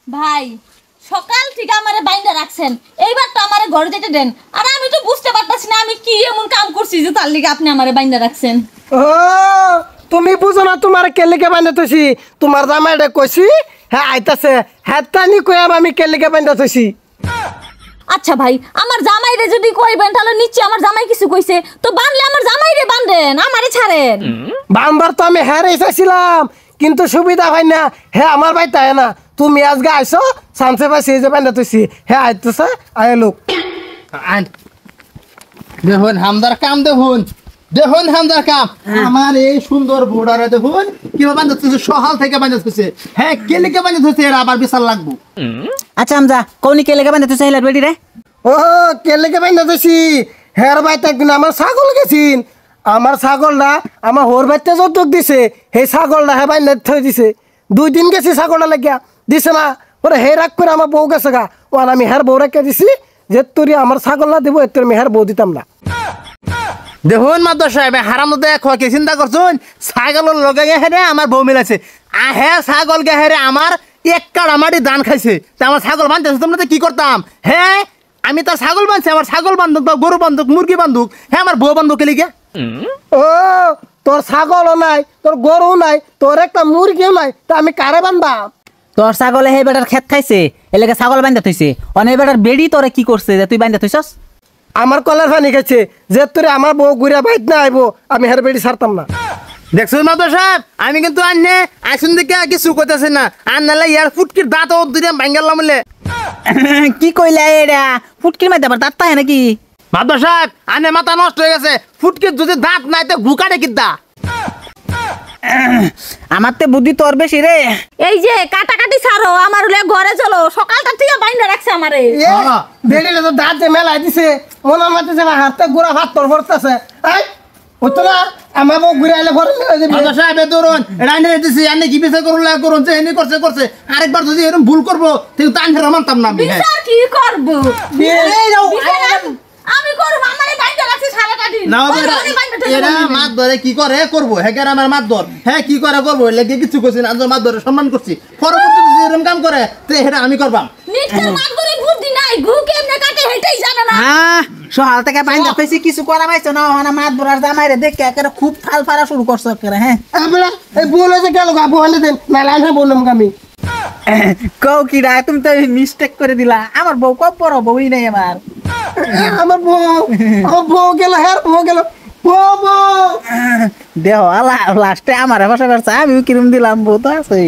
ভাই সকাল থেকে আমারে বাইন্দা রাখছেন, এইবার তো আমারে ঘরে যেতে দেন। আর আমি তো বুঝতে পারতাছি না আমি কি এমন কাম করছি যে তার লিগে আপনি আমারে বাইন্দা রাখছেন। ও তুমি বুঝো না তোমার কেলিকে বাঁধাতেছি, তোমার জামাইটা কইছি হ্যাঁ আইতাছে, হ্যাঁ তানি কইয়াম আমি কেলিকে বাঁধাতেছি। আচ্ছা ভাই, আমার জামাইরে যদি কইবেন তাহলে নিচে আমার জামাই কিছু কইছে তো বানলে আমার জামাইরে বান্ধেন, আমারে ছাড়েন। বারবার তো আমি হ্যাঁ চাইছিলাম কিন্তু সুবিধা হয় না, হ্যাঁ আমার ভাই তাই না, তুমি আজকে আইসো সানসে পাইছি যে বাঁধাতেছি, হ্যাঁ আইতেছে আয় লোক। দেখুন হামদার কাম, দেখুন দেখুন হামদার কাম। আমার এই সুন্দর বোর্ডারে দেখুন কিভাবে বাঁধাচ্ছে, সহাল থেকে বাঁধাচ্ছে। হ্যাঁ কেলিকে বাঁধাচ্ছে, এর আবার বিশাল লাগবো। আচ্ছা আমজা কোনি কে লেগে বান্ধে তুই চাইলার বেডি রে? ও কেলিকে বাঁধাতেছি, হ্যাঁ ভাই তাই আমার ছাগল গেছিন, আমার ছাগলটা আমার হোর বাচ্চা যৌতুক দিছে, সেই ছাগলটা হ্যাঁ বান্ধে থই দিছে, 2 দিন গেছি ছাগলটা লাগিয়া দিছে না, ওরা হে রাগ করে আমার বউ গেছে গা, ও আমি হ্যার বউ রেখে দিছি যে তুই আমার ছাগল না দিব এর আমি হ্যার বউ দিতাম না। দেখুন মাদ্র সাহেব হারাম দেখো কি চিন্তা করছুন, ছাগলের লগে গেহে আমার বউ মিলাছে, আহে ছাগল গেহে আমার এক কাড়া মাটি ধান খাইছে, তা আমার ছাগল বাঁধতেছে, তোমরা তো কি করতাম? হ্যাঁ আমি তো ছাগল বাঁধছি, আমার ছাগল বান্ধব বা গরু বান্ধব মুরগি বান্ধব, হ্যাঁ আমার বউ বান্ধব কে লিগে? ও তোর ছাগলও নাই, তোর গরু নাই, তোর একটা মুরগিও নাই, তা আমি কারে বানবাম? তোর ছাগলে হে বেটার খেত খাইছে এলাকা ছাগল বান্ধা থইছে, অনেক বেটার বেডি তোরে কি করছে যে তুই বান্ধা থইছস? আমার কলের পানি খাইছে যে তোরে আমার বউ ঘুরে বাইত না আইবো, আমি হের বেড়ি ছাড়তাম না। দেখছো মাদ্র সাহেব আমি কিন্তু আনে আসুন দিকে কিছু করতেছে না, আর নালে ইয়ার ফুটকির দাঁত ও দুইটা ভাঙ্গালাম বলে। কি কইলা এরা ফুটকির মাইতে আবার দাঁত তাহে নাকি? মাদ্র সাহেব আনে মাথা নষ্ট হয়ে গেছে, ফুটকির যদি দাঁত নাই তো গুকাড়ে কিদ্দা। আমার তে বুদ্ধি তোর বেশি রে। এই যে কাটাকাটি ছাড়ো, আমার হলে ঘরে চলো, সকালটা থেকে বাইন্দা রাখছে আমারে। বেড়িলে তো দাঁত যে মেলাই দিছে, মনের মাঝে যে হাতে গুড়া ভাত তোর ভরতেছে, এই হতো না আমার বউ ঘুরে আইলে ঘরে মাদ্র সাহেব ধরুন রাইনে দিছি, আনে কি বিচার করুন করুন যে এনে করছে করছে, আরেকবার যদি এরকম ভুল করবো তাহলে তো আনফের মানতাম না। বিচার কি করব? আমি করব, আমারে বাইন্দা রাখছে সারাটা দিন। না এরা মাছ ধরে কি করে করবো, হ্যাঁ আমার মাছ ধর, হ্যাঁ কি করে করবো, লেগে কিছু করছি না, মাছ ধরে সম্মান করছি, পরবর্তীতে যদি এরকম কাম করে তো এটা আমি করবাম। নিশ্চয় মাছ ধরে বুদ্ধি নাই, ঘু কেমনে কাটে হেটাই জানে না। হ্যাঁ সকাল থেকে বান্ধা থইছি কিছু করা পাইছো না, ওখানে মাছ ধরার জামাইরে দেখে একেবারে খুব ফাল ফারা শুরু করছো একেবারে। হ্যাঁ এই বলে যে গেল গা বলে দেন না লাইনে বললাম আমি কও কি রা, তুমি তো মিস্টেক করে দিলা, আমার বউ কব বড় বউই নাই আমার। আমার বউ গেল, হ্যাঁ বউ গেল, দেহ আলা লাস্টে আমার ভাষা আমি কিরম দিলাম বউ তো আছে।